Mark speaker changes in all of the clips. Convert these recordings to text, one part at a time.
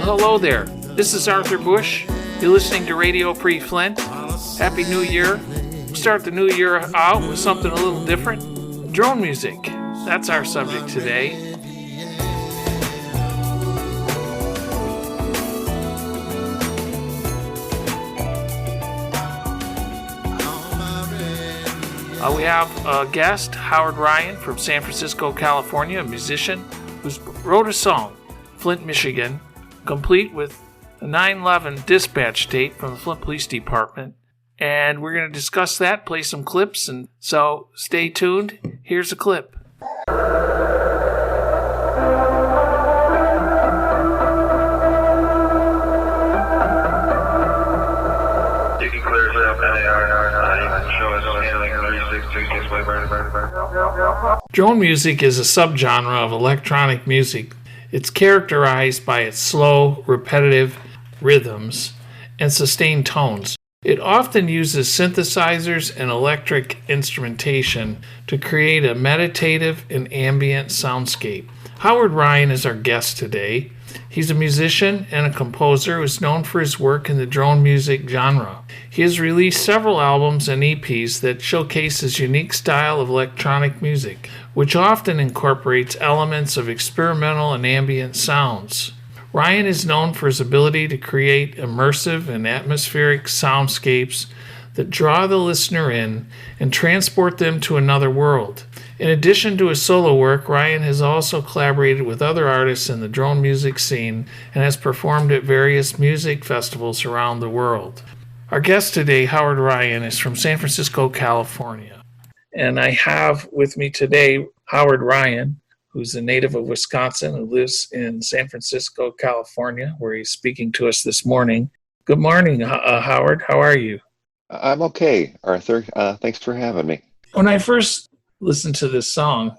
Speaker 1: Hello there. This is Arthur Bush. You're listening to Radio Free Flint. Happy New Year. Start the new year out with something a little different. Drone music. That's our subject today. We have a guest, Howard Ryan from San Francisco, California, a musician who wrote a song, Flint, Michigan, complete with a 9/11 dispatch tape from the Flint Police Department. And we're going to discuss that, play some clips, and so stay tuned. Here's a clip. Drone music is a subgenre of electronic music. It's characterized by its slow, repetitive rhythms and sustained tones. It often uses synthesizers and electric instrumentation to create a meditative and ambient soundscape. Howard Ryan is our guest today. He's a musician and a composer who is known for his work in the drone music genre. He has released several albums and EPs that showcase his unique style of electronic music, which often incorporates elements of experimental and ambient sounds. Ryan is known for his ability to create immersive and atmospheric soundscapes that draw the listener in and transport them to another world. In addition to his solo work, Ryan has also collaborated with other artists in the drone music scene and has performed at various music festivals around the world. Our guest today, Howard Ryan, is from San Francisco, California. And I have with me today Howard Ryan, who's a native of Wisconsin who lives in San Francisco, California, where he's speaking to us this morning. Good morning, Howard. How are you?
Speaker 2: I'm okay, Arthur. Thanks for having me.
Speaker 1: When I first listened to this song,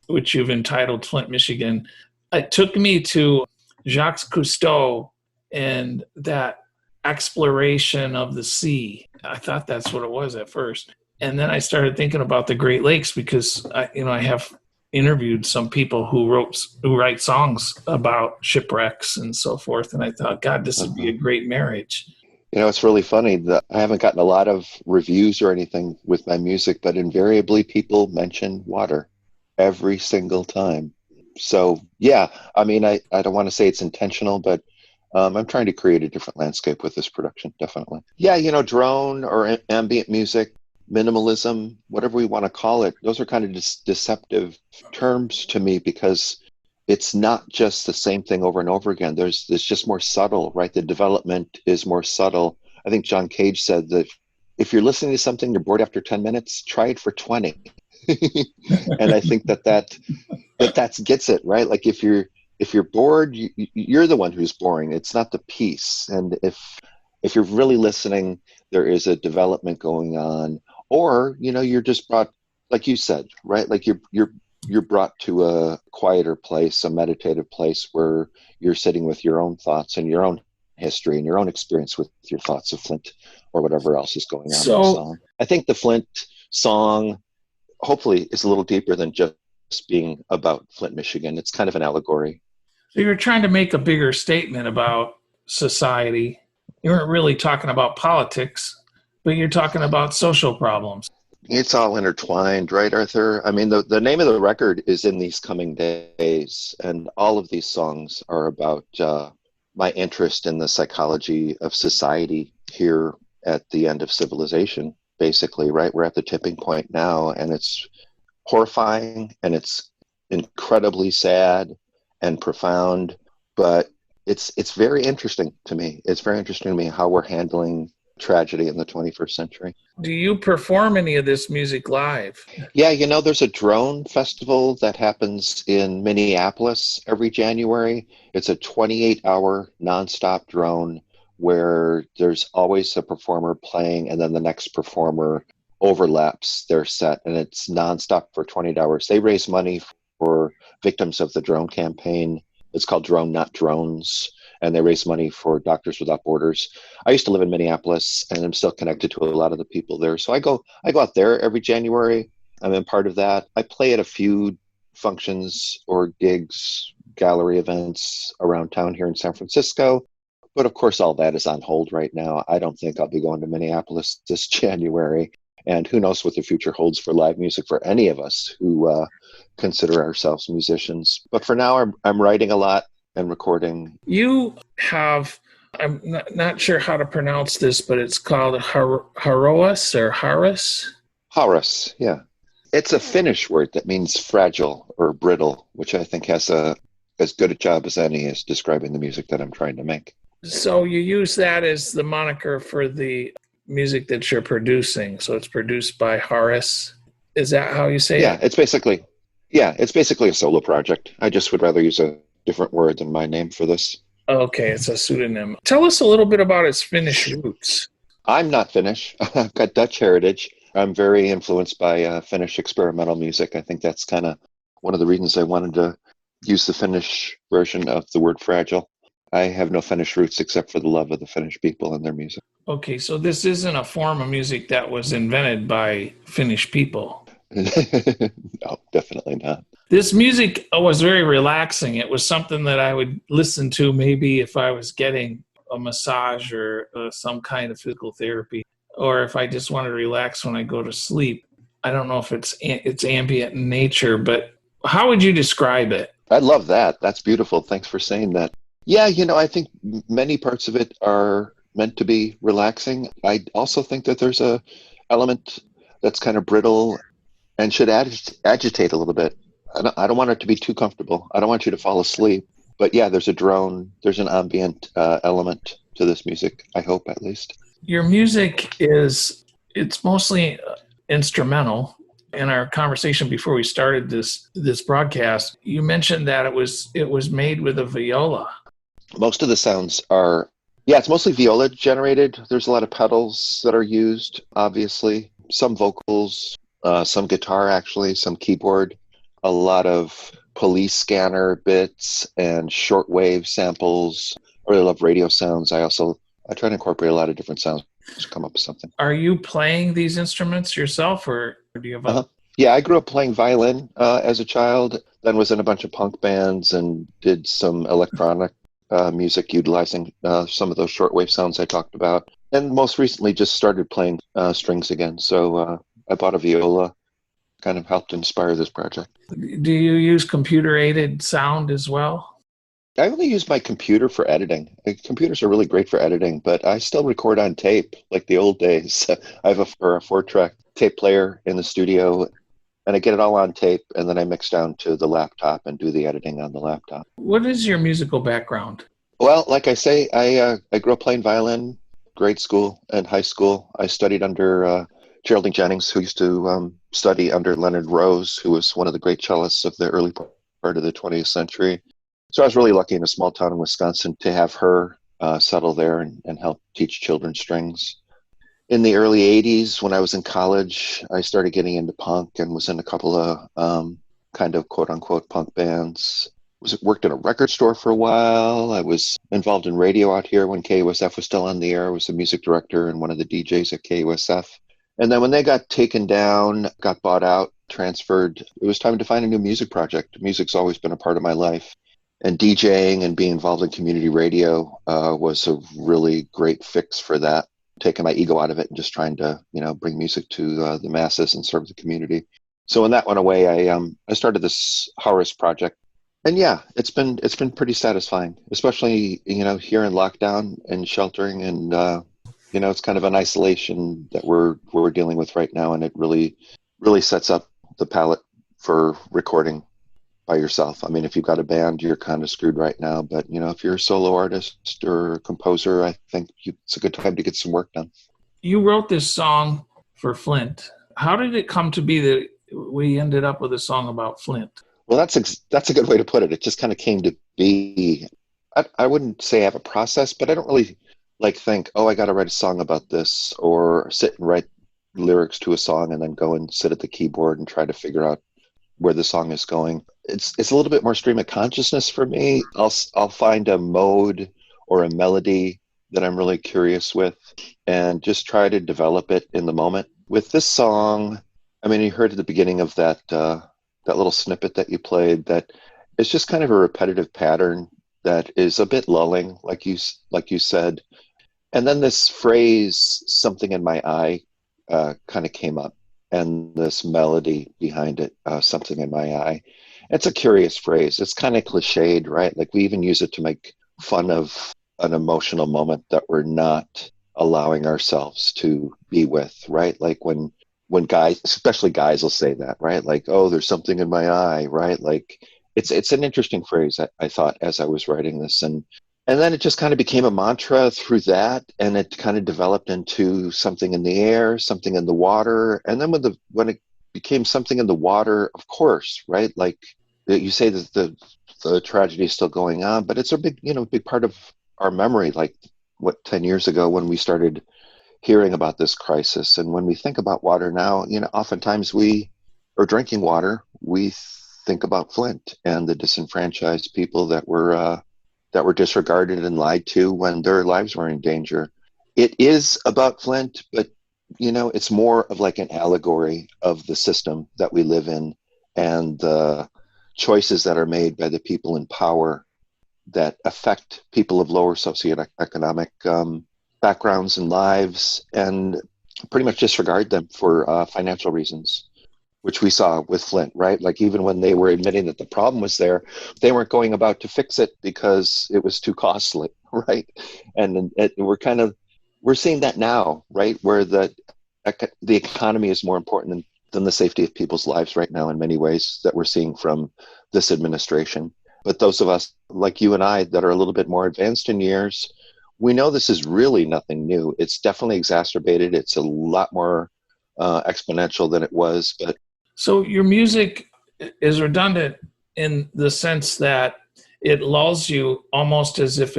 Speaker 1: which you've entitled Flint, Michigan, it took me to Jacques Cousteau and that exploration of the sea. I thought that's what it was at first. And then I started thinking about the Great Lakes because I have interviewed some people who write songs about shipwrecks and so forth. And I thought, God, this would be a great marriage.
Speaker 2: You know, it's really funny that I haven't gotten a lot of reviews or anything with my music, but invariably people mention water every single time. So, yeah, I mean, I don't want to say it's intentional, but I'm trying to create a different landscape with this production, definitely. Yeah, drone or ambient music, minimalism, whatever we want to call it, those are kind of deceptive terms to me because it's not just the same thing over and over again. There's just more subtle, right? The development is more subtle. I think John Cage said that if you're listening to something, you're bored after 10 minutes, try it for 20. And I think that gets it, right? Like if you're bored, you're the one who's boring. It's not the piece. And if you're really listening, there is a development going on. Or, you're just brought, like you said, right? Like you're brought to a quieter place, a meditative place where you're sitting with your own thoughts and your own history and your own experience with your thoughts of Flint or whatever else is going on in the song. I think the Flint song hopefully is a little deeper than just being about Flint, Michigan. It's kind of an allegory.
Speaker 1: So you're trying to make a bigger statement about society. You weren't really talking about politics, but you're talking about social problems.
Speaker 2: It's all intertwined, right, Arthur? I mean, the name of the record is In These Coming Days, and all of these songs are about my interest in the psychology of society here at the end of civilization, basically, right? We're at the tipping point now, and it's horrifying, and it's incredibly sad and profound, but it's very interesting to me. It's very interesting to me how we're handling tragedy in the 21st century.
Speaker 1: Do you perform any of this music live?
Speaker 2: Yeah, there's a drone festival that happens in Minneapolis every January. It's a 28-hour nonstop drone where there's always a performer playing and then the next performer overlaps their set, and it's nonstop for 28 hours. They raise money for victims of the drone campaign. It's called Drone Not Drones, and they raise money for Doctors Without Borders. I used to live in Minneapolis, and I'm still connected to a lot of the people there. So I go out there every January. I'm in part of that. I play at a few functions or gigs gallery events around town here in San Francisco. But of course, all that is on hold right now. I don't think I'll be going to Minneapolis this January. And who knows what the future holds for live music for any of us who consider ourselves musicians. But for now, I'm writing a lot and recording.
Speaker 1: You have, I'm not sure how to pronounce this, but it's called Hauras or Hauras?
Speaker 2: Hauras, yeah. It's a Finnish word that means fragile or brittle, which I think has as good a job as any as describing the music that I'm trying to make.
Speaker 1: So you use that as the moniker for the music that you're producing. So it's produced by Hauras. Is that how you say it?
Speaker 2: It's basically a solo project. I just would rather use a different word than my name for this.
Speaker 1: Okay, it's a pseudonym. Tell us a little bit about its Finnish roots.
Speaker 2: I'm not Finnish. I've got Dutch heritage. I'm very influenced by Finnish experimental music. I think that's kind of one of the reasons I wanted to use the Finnish version of the word fragile. I have no Finnish roots except for the love of the Finnish people and their music.
Speaker 1: Okay, so this isn't a form of music that was invented by Finnish people.
Speaker 2: No, definitely not.
Speaker 1: This music was very relaxing. It was something that I would listen to maybe if I was getting a massage or some kind of physical therapy, or if I just want to relax when I go to sleep. I don't know if it's ambient in nature, but how would you describe it?
Speaker 2: I love that. That's beautiful. Thanks for saying that. Yeah, I think many parts of it are meant to be relaxing. I also think that there's a element that's kind of brittle and should agitate a little bit. I don't want it to be too comfortable. I don't want you to fall asleep. But yeah, there's a drone, there's an ambient element to this music, I hope at least.
Speaker 1: Your music it's mostly instrumental. In our conversation before we started this broadcast, you mentioned that it was made with a viola.
Speaker 2: Most of the sounds are, it's mostly viola generated. There's a lot of pedals that are used, obviously. Some vocals, some guitar actually, some keyboard, a lot of police scanner bits and shortwave samples. I really love radio sounds. I try to incorporate a lot of different sounds to come up with something.
Speaker 1: Are you playing these instruments yourself, or do you have
Speaker 2: Yeah, I grew up playing violin as a child, then was in a bunch of punk bands and did some electronic music utilizing some of those shortwave sounds I talked about. And most recently just started playing strings again. So I bought a viola, kind of helped inspire this project.
Speaker 1: Do you use computer-aided sound as well?
Speaker 2: I only use my computer for editing. Computers are really great for editing, but I still record on tape like the old days. I have a 4-track tape player in the studio, and I get it all on tape, and then I mix down to the laptop and do the editing on the laptop.
Speaker 1: What is your musical background?
Speaker 2: Well, like I say, I grew up playing violin, grade school and high school. I studied under Geraldine Jennings, who used to study under Leonard Rose, who was one of the great cellists of the early part of the 20th century. So I was really lucky in a small town in Wisconsin to have her settle there and help teach children strings. In the early 80s, when I was in college, I started getting into punk and was in a couple of kind of quote-unquote punk bands. Worked in a record store for a while. I was involved in radio out here when KUSF was still on the air. I was the music director and one of the DJs at KUSF. And then when they got taken down, got bought out, transferred, it was time to find a new music project. Music's always been a part of my life. And DJing and being involved in community radio was a really great fix for that, taking my ego out of it and just trying to, bring music to the masses and serve the community. So when that went away, I started this Hauras project. And yeah, it's been pretty satisfying, especially, here in lockdown and sheltering and, it's kind of an isolation that we're dealing with right now. And it really, really sets up the palette for recording by yourself. I mean, if you've got a band, you're kind of screwed right now. But, if you're a solo artist or a composer, I think it's a good time to get some work done.
Speaker 1: You wrote this song for Flint. How did it come to be that we ended up with a song about Flint?
Speaker 2: Well, that's a good way to put it. It just kind of came to be. I wouldn't say I have a process, but I don't really think, I got to write a song about this, or sit and write lyrics to a song and then go and sit at the keyboard and try to figure out where the song is going. It's a little bit more stream of consciousness for me. I'll find a mode or a melody that I'm really curious with and just try to develop it in the moment. With this song, I mean, you heard at the beginning of that little snippet that you played that It's just kind of a repetitive pattern that is a bit lulling, like you said. And then this phrase, "something in my eye," kind of came up, and this melody behind it, "something in my eye." It's a curious phrase. It's kind of cliched, right? Like we even use it to make fun of an emotional moment that we're not allowing ourselves to be with, right? Like when guys, especially guys, will say that, right? Like, "Oh, there's something in my eye," right? Like it's an interesting phrase, I thought, as I was writing this, and then it just kind of became a mantra through that, and it kind of developed into something in the air, something in the water, and then when it became something in the water, of course, right? Like you say that the tragedy is still going on, but it's a big part of our memory. Like what 10 years ago when we started hearing about this crisis, and when we think about water now, oftentimes we are drinking water. We think about Flint and the disenfranchised people that were disregarded and lied to when their lives were in danger. It is about Flint, but it's more of like an allegory of the system that we live in and the choices that are made by the people in power that affect people of lower socioeconomic backgrounds and lives, and pretty much disregard them for financial reasons, which we saw with Flint, right? Like even when they were admitting that the problem was there, they weren't going about to fix it because it was too costly, right? And we're seeing that now, right? Where the economy is more important than the safety of people's lives right now in many ways that we're seeing from this administration. But those of us like you and I that are a little bit more advanced in years, we know this is really nothing new. It's definitely exacerbated. It's a lot more exponential than it was, but
Speaker 1: So your music is redundant in the sense that it lulls you almost as if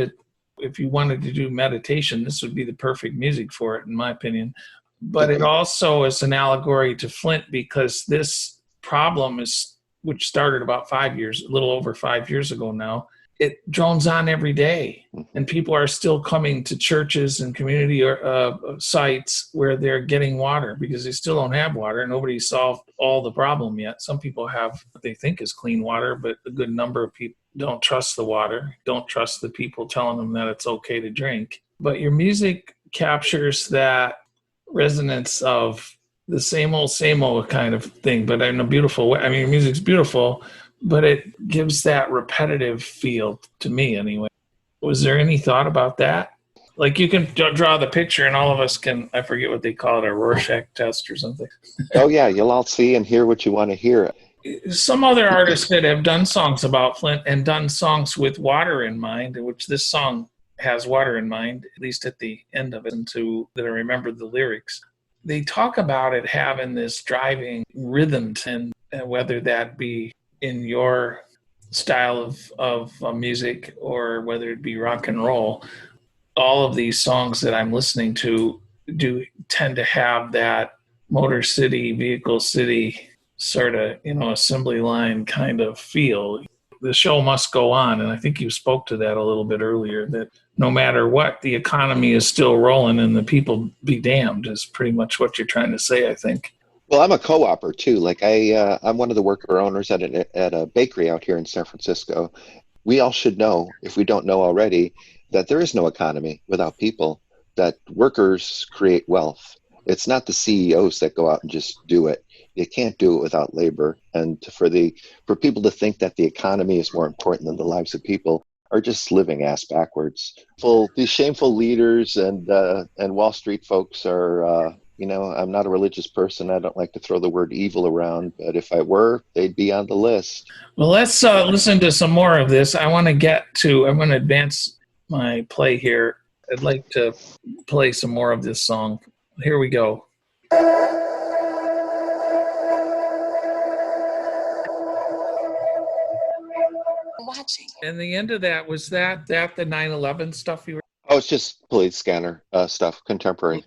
Speaker 1: you wanted to do meditation, this would be the perfect music for it, in my opinion. But it also is an allegory to Flint because this problem which started about a little over 5 years ago now, it drones on every day. And people are still coming to churches and community sites where they're getting water because they still don't have water. Nobody solved all the problem yet. Some people have what they think is clean water, but a good number of people don't trust the water, don't trust the people telling them that it's okay to drink. But your music captures that resonance of the same old kind of thing, but in a beautiful way. I mean, your music's beautiful, but it gives that repetitive feel to me anyway. Was there any thought about that? Like you can draw the picture and all of us can, I forget what they call it, a Rorschach test or something.
Speaker 2: oh yeah, you'll all see and hear what you want to hear.
Speaker 1: Some other artists that have done songs about Flint and done songs with water in mind, which this song has water in mind, at least at the end of it, that I remember the lyrics. They talk about it having this driving rhythm, and whether that be in your style of music or whether it be rock and roll, all of these songs that I'm listening to do tend to have that Motor City, Vehicle City sort of, assembly line kind of feel. The show must go on. And I think you spoke to that a little bit earlier, that no matter what, the economy is still rolling and the people be damned is pretty much what you're trying to say, I think.
Speaker 2: Well, I'm a co-opper too. Like I'm one of the worker owners at a bakery out here in San Francisco. We all should know, if we don't know already, that there is no economy without people, that workers create wealth. It's not the CEOs that go out and just do it. You can't do it without labor. And for people to think that the economy is more important than the lives of people are just living ass backwards. These shameful leaders and Wall Street folks are, I'm not a religious person. I don't like to throw the word evil around, but if I were, they'd be on the list.
Speaker 1: Well, let's listen to some more of this. I'm going to advance my play here. I'd like to play some more of this song. Here we go. Watching. And the end of that, was that the 9/11 stuff you were?
Speaker 2: Oh, it's just police scanner stuff, contemporary.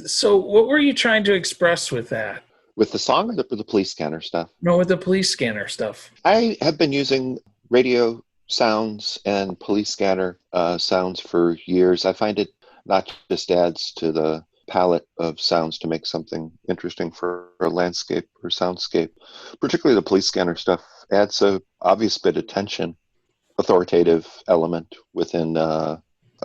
Speaker 1: So what were you trying to express with that?
Speaker 2: With the song or the police scanner stuff?
Speaker 1: No, with the police scanner stuff.
Speaker 2: I have been using radio sounds and police scanner sounds for years. I find it not just adds to the palette of sounds to make something interesting for a landscape or soundscape. Particularly the police scanner stuff adds a obvious bit of tension, authoritative element within a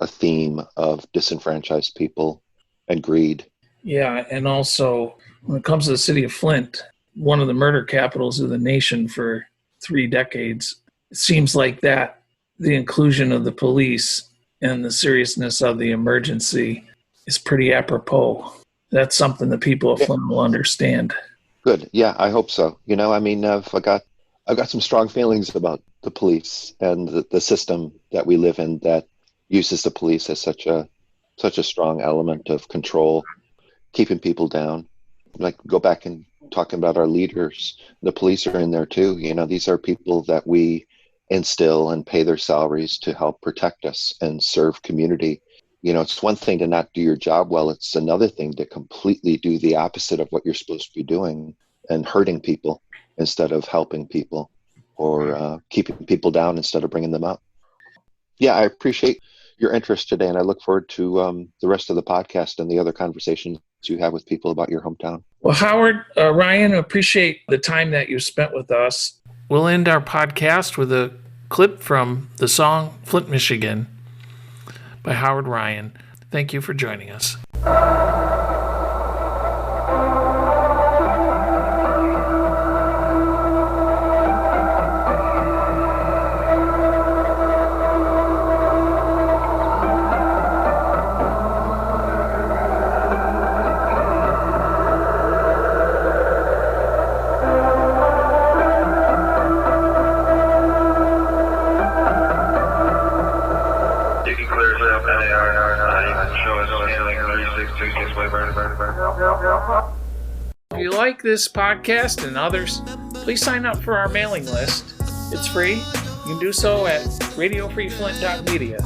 Speaker 2: theme of disenfranchised people and greed.
Speaker 1: Yeah, and also when it comes to the city of Flint, one of the murder capitals of the nation for 3 decades, it seems like that the inclusion of the police and the seriousness of the emergency is pretty apropos. That's something that people of Flint will understand.
Speaker 2: Good. Yeah, I hope so. I mean, I've got some strong feelings about the police and the system that we live in that uses the police as such a strong element of control, keeping people down. Like, go back and talking about our leaders. The police are in there too. These are people that we instill and pay their salaries to help protect us and serve community. It's one thing to not do your job well. It's another thing to completely do the opposite of what you're supposed to be doing and hurting people instead of helping people, or keeping people down instead of bringing them up. Yeah, I appreciate your interest today, and I look forward to the rest of the podcast and the other conversations you have with people about your hometown.
Speaker 1: Well, Howard, Ryan, appreciate the time that you spent with us. We'll end our podcast with a clip from the song Flint, Michigan by Howard Ryan. Thank you for joining us. If you like this podcast and others, please sign up for our mailing list. It's free. You can do so at radiofreeflint.media.